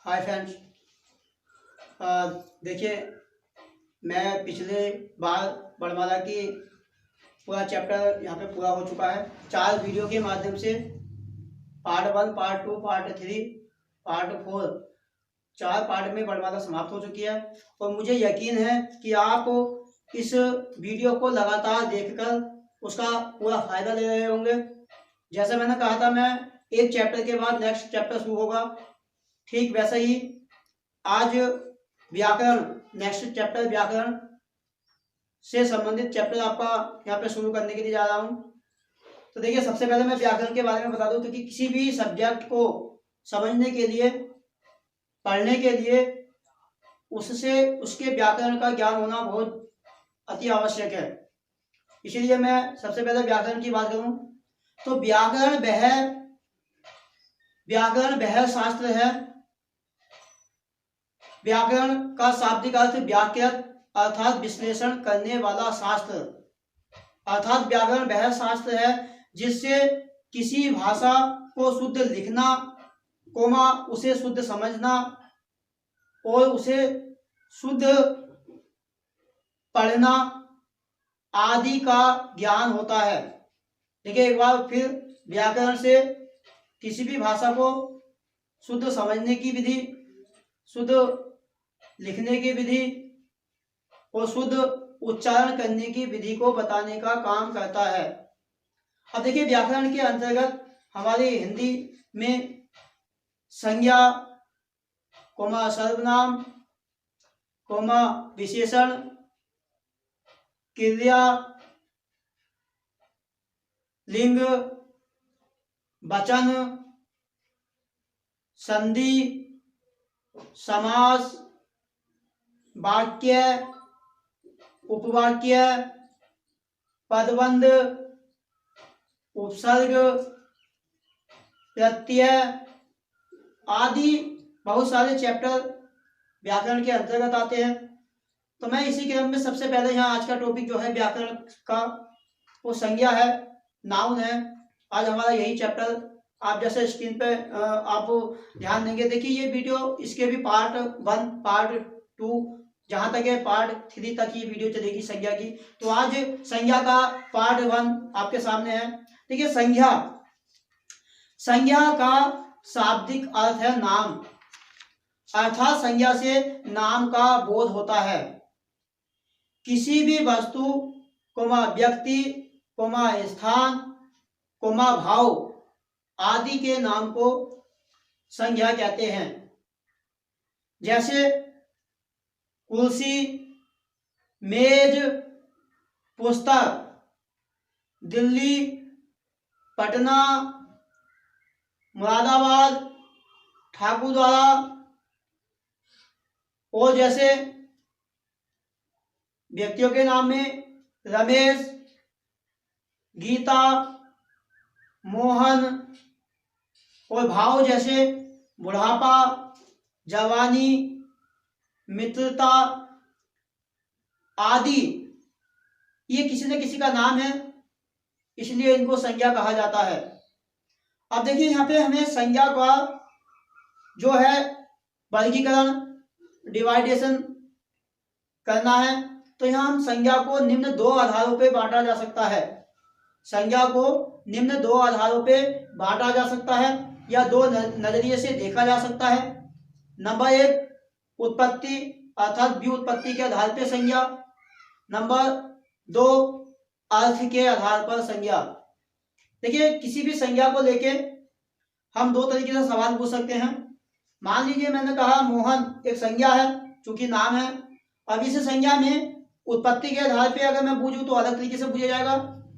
Hi friends. देखिए, मैं पिछले बार वर्णमाला की पूरा चैप्टर यहाँ पे पूरा हो चुका है। 4 वीडियो के माध्यम से part 1, part 2, part 3, part 4, 4 part में वर्णमाला समाप्त हो चुकी है। और मुझे यकीन है कि आप इस वीडियो को लगातार देखकर उसका पूरा फायदा ले रहे होंगे। जैसे मैंने कहा था, मैं एक चैप्टर के बाद नेक्स्ट चैप्टर शुरू होगा, ठीक वैसा ही आज व्याकरण, नेक्स्ट चैप्टर व्याकरण से संबंधित चैप्टर आपका यहाँ पे शुरू करने के लिए जा रहा हूँ। तो देखिए, सबसे पहले मैं व्याकरण के बारे में बता दूं, क्योंकि किसी भी सब्जेक्ट को समझने के लिए, पढ़ने के लिए उससे उसके व्याकरण का ज्ञान होना बहुत अति आवश्यक है। इसीलिए मैं सबसे पहले व्याकरण की बात करूं तो व्याकरण वह शास्त्र है। व्याकरण का शाब्दिक अर्थ व्याख्यात अर्थात विश्लेषण करने वाला शास्त्र, अर्थात व्याकरण वह शास्त्र है जिससे किसी भाषा को शुद्ध लिखना, उसे शुद्ध समझना और उसे शुद्ध पढ़ना आदि का ज्ञान होता है। देखिए, एक बार फिर, व्याकरण से किसी भी भाषा को शुद्ध समझने की विधि, शुद्ध लिखने की विधि और शुद्ध उच्चारण करने की विधि को बताने का काम करता है। अब देखिए, व्याकरण के अंतर्गत हमारी हिंदी में संज्ञा, सर्वनाम, विशेषण, क्रिया, लिंग, वचन, संधि, समास, वाक्य, उपवाक्य, पदबंध, उपसर्ग, प्रत्यय आदि बहुत सारे चैप्टर व्याकरण के अंतर्गत आते हैं। तो मैं इसी क्रम में सबसे पहले यहाँ आज का टॉपिक जो है व्याकरण का, वो संज्ञा है, नाउन है। आज हमारा यही चैप्टर आप जैसे स्क्रीन पे आप ध्यान देंगे। देखिए, ये वीडियो, इसके भी पार्ट 1, पार्ट 2, जहां तक है पार्ट 3 तक ये वीडियो चलेगी संज्ञा की। तो आज संज्ञा का पार्ट 1 आपके सामने है। देखिए, संज्ञा का शाब्दिक अर्थ है नाम, अर्थात संज्ञा से नाम का बोध होता है। किसी भी वस्तु, व्यक्ति, स्थान, भाव आदि के नाम को संज्ञा कहते हैं। जैसे कुर्सी, मेज, पुस्तक, दिल्ली, पटना, मुरादाबाद, ठाकुरद्वारा। और जैसे व्यक्तियों के नाम में रमेश, गीता, मोहन। और भाव जैसे बुढ़ापा, जवानी, मित्रता आदि, ये किसी न किसी का नाम है, इसलिए इनको संज्ञा कहा जाता है। अब देखिए, यहाँ पे हमें संज्ञा का जो है वर्गीकरण, डिवाइडेशन करना है। तो यहाँ हम संज्ञा को निम्न 2 आधारों पे बांटा जा सकता है। संज्ञा को निम्न 2 आधारों पे बांटा जा सकता है या 2 नजरिए से देखा जा सकता है। नंबर 1, उत्पत्ति अर्थात व्युत्पत्ति के आधार पर संज्ञा। नंबर 2, अर्थ के आधार पर संज्ञा। देखिए, किसी भी संज्ञा को लेके हम 2 तरीके से सवाल पूछ सकते हैं। मान लीजिए, मैंने कहा मोहन एक संज्ञा है, चूंकि नाम है। अब इस संज्ञा में उत्पत्ति के आधार पे अगर मैं पूछूं तो अलग तरीके से पूछा जाएगा,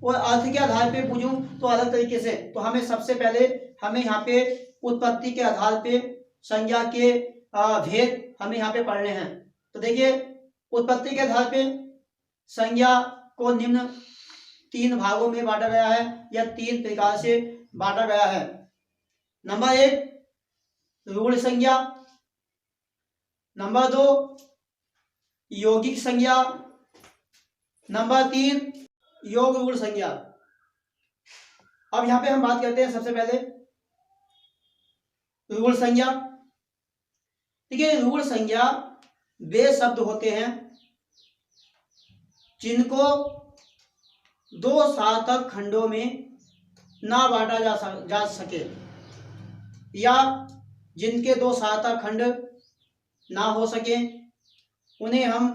और अर्थ के आधार पे पूछूं तो अलग तरीके से। तो हमें सबसे पहले यहाँ पे उत्पत्ति के आधार पे संज्ञा के भेद हमें यहाँ पे पढ़ने हैं। तो देखिए, उत्पत्ति के आधार पे संज्ञा को निम्न 3 भागों में बांटा गया है या 3 प्रकार से बांटा गया है। नंबर 1, रूढ़ संज्ञा। नंबर 2, यौगिक संज्ञा। नंबर 3, योग रूढ़ संज्ञा। अब यहाँ पे हम बात करते हैं सबसे पहले रूढ़ संज्ञा। देखिए रूढ़ संज्ञा वे शब्द होते हैं जिनको दो सार्थक खंडों में ना बांटा जा सके या जिनके दो सार्थक खंड ना हो सके उन्हें हम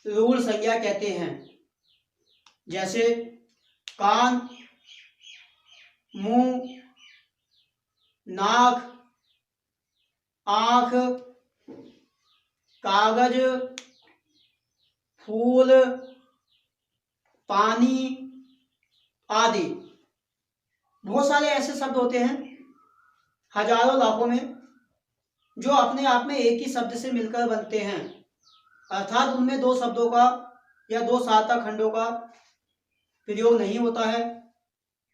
रूढ़ संज्ञा कहते हैं। जैसे कान, मुंह, नाक, आंख, कागज, फूल, पानी आदि। बहुत सारे ऐसे शब्द होते हैं हजारों लाखों में जो अपने आप में एक ही शब्द से मिलकर बनते हैं, अर्थात उनमें दो शब्दों का या दो सार्थक खंडों का प्रयोग नहीं होता है।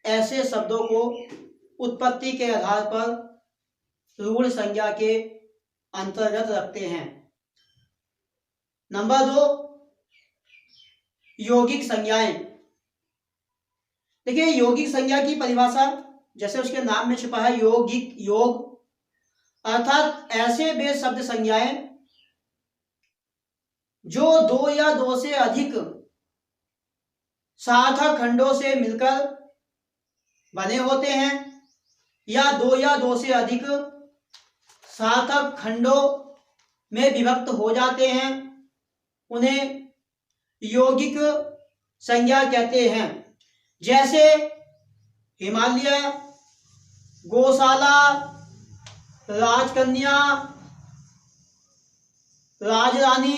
ऐसे शब्दों को उत्पत्ति के आधार पर रूढ़ संज्ञा के अंतर्गत रखते हैं। नंबर 2, यौगिक संज्ञाएं। देखिए यौगिक संज्ञा की परिभाषा जैसे उसके नाम में छिपा है यौगिक, योग अर्थात ऐसे वे शब्द संज्ञाएं जो दो या दो से अधिक सार्थक खंडों से मिलकर बने होते हैं या दो से अधिक सार्थक खंडों में विभक्त हो जाते हैं, उन्हें यौगिक संज्ञा कहते हैं। जैसे हिमालय, गौशाला, राजकन्या, राजरानी,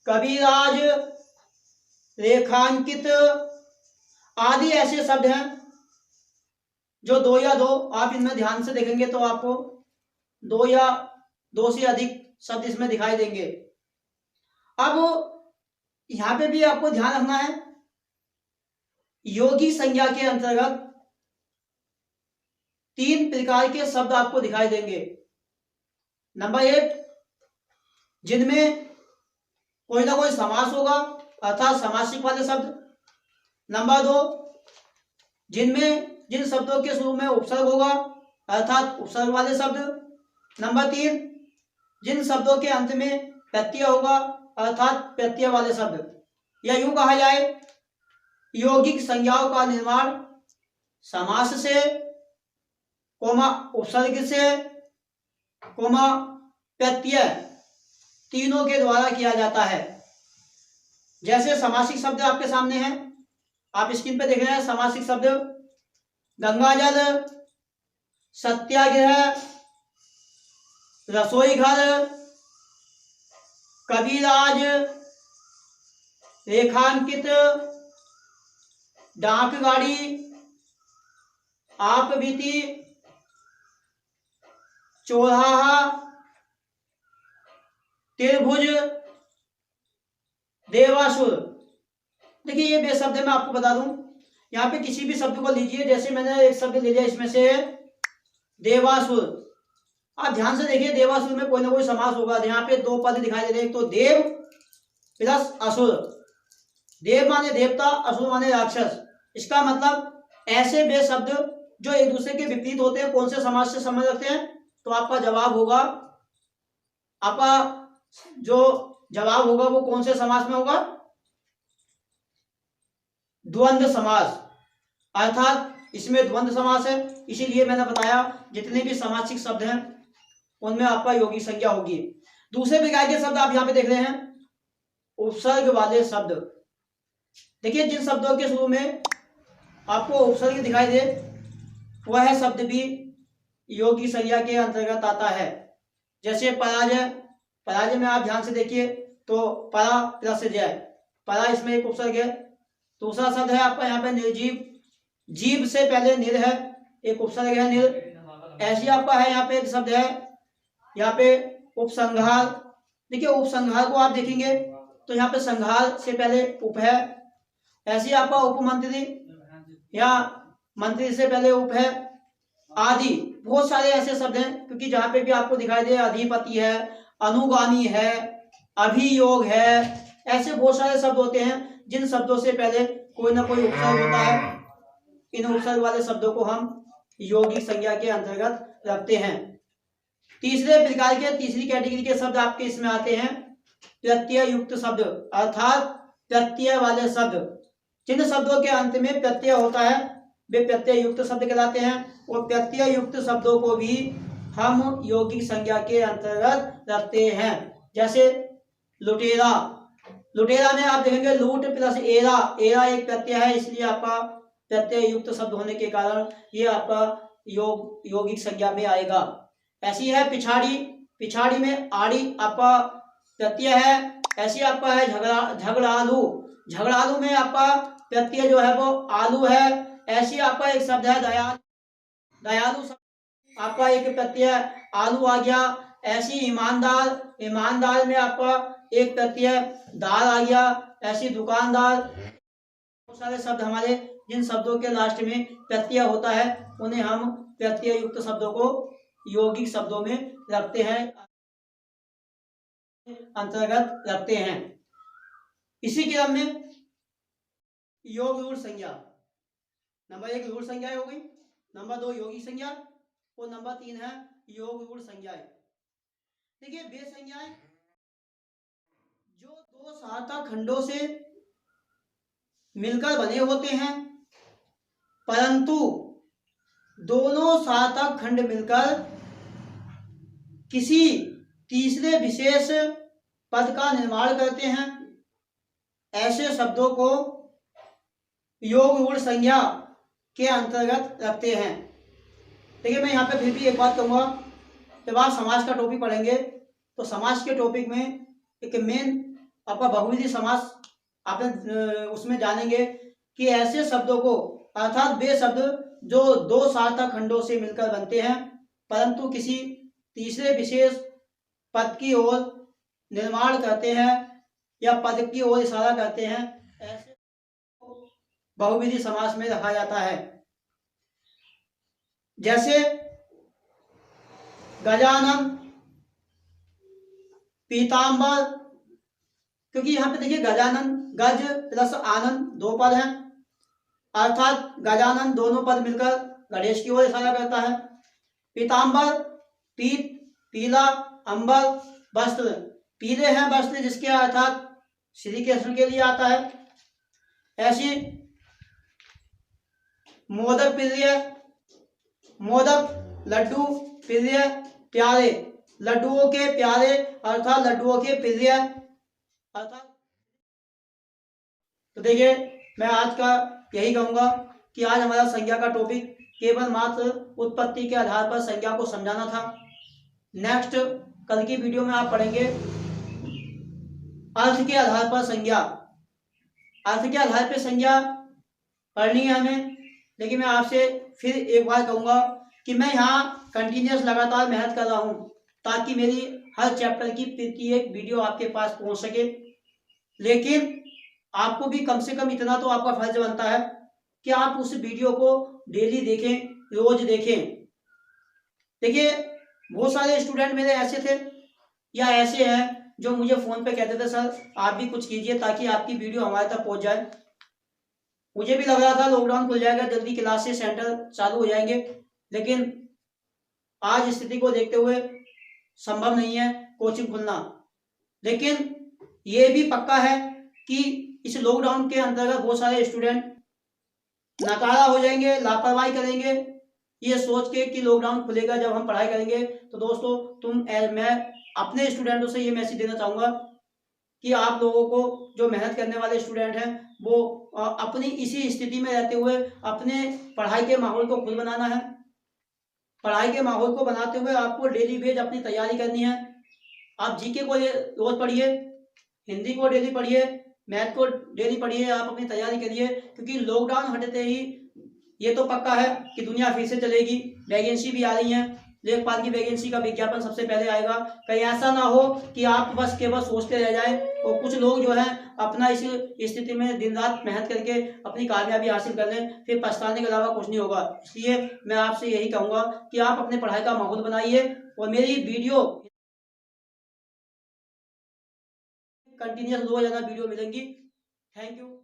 कविराज, रेखांकित आदि ऐसे शब्द हैं जो दो या दो, आप इनमें ध्यान से देखेंगे तो आपको दो या दो से अधिक शब्द इसमें दिखाई देंगे। अब यहां पे भी आपको ध्यान रखना है, यौगिक संज्ञा के अंतर्गत 3 प्रकार के शब्द आपको दिखाई देंगे। नंबर 1, जिनमें कोई ना कोई समास होगा अर्थात समासिक वाले शब्द। नंबर 2, जिन शब्दों के शुरू में उपसर्ग होगा अर्थात उपसर्ग वाले शब्द। नंबर 3, जिन शब्दों के अंत में प्रत्यय होगा अर्थात प्रत्यय वाले शब्द। या यूं कहा जाए यौगिक संज्ञाओं का निर्माण समास से, कोमा उपसर्ग से, कोमा प्रत्यय तीनों के द्वारा किया जाता है। जैसे समासिक शब्द आपके सामने हैं, आप स्क्रीन पे देख रहे हैं समासिक शब्द गंगाजल, सत्याग्रह, रसोई घर, कविराज, रेखांकित, डाक गाड़ी, आपबीती, चौराहा, त्रिभुज, देवासुर। देखिए ये वे शब्द मैं आपको बता दूं, यहाँ पे किसी भी शब्द को लीजिए, जैसे मैंने एक शब्द ले लिया इसमें से देवासुर। आप ध्यान से देखिए देवासुर में कोई ना कोई समास होगा। यहाँ पे 2 पद दिखाई दे रहे हैं, एक तो देव प्लस असुर। देव माने देवता, असुर माने राक्षस। इसका मतलब ऐसे वे शब्द जो एक दूसरे के विपरीत होते हैं कौन से समास से संबंध रखते हैं, तो आपका जवाब होगा, आपका जो जवाब होगा वो कौन से समास में होगा, द्वंद्व समास। अर्थात इसमें द्वंद्व समास है, इसीलिए मैंने बताया जितने भी समासिक शब्द हैं उनमें आपका यौगिक संज्ञा होगी। दूसरे प्रकार के शब्द आप यहाँ पे देख रहे हैं उपसर्ग वाले शब्द। देखिए जिन शब्दों के शुरू में आपको उपसर्ग दिखाई दे वह शब्द भी यौगिक संज्ञा के अंतर्गत आता है। जैसे पराजय, पराजय में आप ध्यान से देखिए तो परा प्लस जय, परा इसमें एक उपसर्ग है। दूसरा शब्द है आपका यहाँ पे निर्जीव, जीव से पहले निर है, एक उपसर्ग है निर। ऐसी आपका है यहाँ पे एक शब्द है यहाँ पे उपसंहार। देखिए उपसंहार को आप देखेंगे तो यहाँ पे संहार से पहले उप है। ऐसी आपका उपमंत्री या मंत्री से पहले उप है आदि। बहुत सारे ऐसे शब्द हैं क्योंकि जहाँ पे भी आपको दिखाई दे अधिपति है, अनुगामी है, अभियोग है, ऐसे बहुत सारे शब्द होते हैं जिन शब्दों से पहले कोई ना कोई उपसर्ग होता है। इन उपसर्ग वाले शब्दों को हम यौगिक संज्ञा के अंतर्गत रखते हैं। तीसरे प्रकार के, तीसरी कैटेगरी के शब्द आपके इसमें आते हैं प्रत्यय युक्त शब्द, अर्थात प्रत्यय वाले शब्द। जिन शब्दों के अंत में प्रत्यय होता है वे प्रत्यय युक्त शब्द कहलाते हैं, और प्रत्यय युक्त शब्दों को भी हम यौगिक संज्ञा के अंतर्गत रखते हैं। जैसे लुटेरा, लुटेरा में आप देखेंगे लूट प्लस एरा, एरा एक प्रत्यय है, इसलिए आपका प्रत्यय युक्त शब्द होने के कारण ये आपका यौगिक संज्ञा में आएगा। ऐसी है पिछाड़ी, पिछाड़ी में आड़ी आपका प्रत्यय है। ऐसी आपका है झगड़ालू, झगड़ालू में आपका प्रत्यय जो है वो आलू है। ऐसी आपका एक शब्द है दयालु, दयालु शब्द आपका एक प्रत्यय आलू आ गया। ऐसी ईमानदार, ईमानदार में आपका एक प्रत्यय दाल आ गया। ऐसी दुकानदार, बहुत सारे शब्द हमारे जिन शब्दों के लास्ट में प्रत्यय होता है उन्हें हम प्रत्यय युक्त शब्दों को यौगिक शब्दों में रखते हैं, अंतर्गत रखते हैं। इसी क्रम में योग रूढ़ संज्ञा, नंबर 1 रूढ़ संज्ञा हो गई, नंबर 2 यौगिक संज्ञा, और नंबर 3 है योग रूढ़ संज्ञाएं। देखिए वे संज्ञाएं जो दो सार्थक खंडों से मिलकर बने होते हैं, परंतु दोनों सार्थक खंड मिलकर किसी तीसरे विशेष पद का निर्माण करते हैं, ऐसे शब्दों को योग रूढ़ संज्ञा के अंतर्गत रखते हैं। देखिए मैं यहाँ पे फिर भी एक बात कहूँगा, जब आप समाज का टॉपिक पढ़ेंगे तो समाज के टॉपिक में एक मेन आपका बहुविधि समास आपने उसमें जानेंगे कि ऐसे शब्दों को, अर्थात वे शब्द जो दो सार्थक खंडों से मिलकर बनते हैं परंतु किसी तीसरे विशेष पद की ओर निर्माण करते हैं या पद की ओर इशारा करते हैं, ऐसे बहुविधि समास में रखा जाता है। जैसे गजानन, पीतांबर, क्योंकि यहाँ पे देखिए गजानन, गज प्लस आनंद दो पद हैं, अर्थात गजानन दोनों पद मिलकर गणेश की ओर इशारा करता है। पीतांबर, पीत पीला, अंबर वस्त्र, पीले हैं वस्त्र जिसके अर्थात श्री कृष्ण के लिए आता है। ऐसी मोदक प्रिय, मोदक लड्डू प्रिय प्यारे, लड्डुओं के प्यारे अर्थात लड्डुओं के प्रिय अर्थात। तो देखिए मैं आज का यही कहूंगा कि आज हमारा संज्ञा का टॉपिक केवल मात्र उत्पत्ति के आधार पर संज्ञा को समझाना था। नेक्स्ट कल की वीडियो में आप पढ़ेंगे अर्थ के आधार पर संज्ञा, अर्थ के आधार पर संज्ञा पढ़नी है हमें। लेकिन मैं आपसे फिर एक बार कहूंगा कि मैं यहाँ कंटिन्यूस लगातार मेहनत कर रहा हूँ ताकि मेरी हर चैप्टर की एक वीडियो आपके पास पहुंच सके, लेकिन आपको भी कम से कम इतना तो आपका फर्ज बनता है कि आप उस वीडियो को डेली देखें, रोज देखें। देखिए बहुत सारे स्टूडेंट मेरे ऐसे थे या ऐसे हैं जो मुझे फोन पे कहते थे सर आप भी कुछ कीजिए ताकि आपकी वीडियो हमारे तक पहुंच जाए। मुझे भी लग रहा था लॉकडाउन खुल जाएगा, जल्दी क्लासेस सेंटर चालू हो जाएंगे, लेकिन आज स्थिति को देखते हुए संभव नहीं है कोचिंग खुलना। लेकिन ये भी पक्का है कि इस लॉकडाउन के अंतर्गत बहुत सारे स्टूडेंट नाकारा हो जाएंगे, लापरवाही करेंगे ये सोच के कि लॉकडाउन खुलेगा जब हम पढ़ाई करेंगे। तो दोस्तों मैं अपने स्टूडेंटों से ये मैसेज देना चाहूँगा कि आप लोगों को, जो मेहनत करने वाले स्टूडेंट हैं, वो अपनी इसी स्थिति में रहते हुए अपने पढ़ाई के माहौल को खुद बनाना है। पढ़ाई के माहौल को बनाते हुए आपको डेली बेज अपनी तैयारी करनी है। आप जीके को रोज पढ़िए, हिंदी को डेली पढ़िए, मैथ को डेली पढ़िए, आप अपनी तैयारी करिए, क्योंकि लॉकडाउन हटते ही ये तो पक्का है कि दुनिया फिर से चलेगी। वैकेंसी भी आ रही है, लेखपाल की वैकेंसी का विज्ञापन सबसे पहले आएगा। कहीं ऐसा ना हो कि आप बस केवल सोचते रह जाए और कुछ लोग जो है अपना इस स्थिति में दिन रात मेहनत करके अपनी कामयाबी हासिल कर लें, फिर पछताने के अलावा कुछ नहीं होगा। इसलिए मैं आपसे यही कहूँगा कि आप अपने पढ़ाई का माहौल बनाइए और मेरी वीडियो कंटिन्यूस रोजाना वीडियो मिलेंगी। Thank you.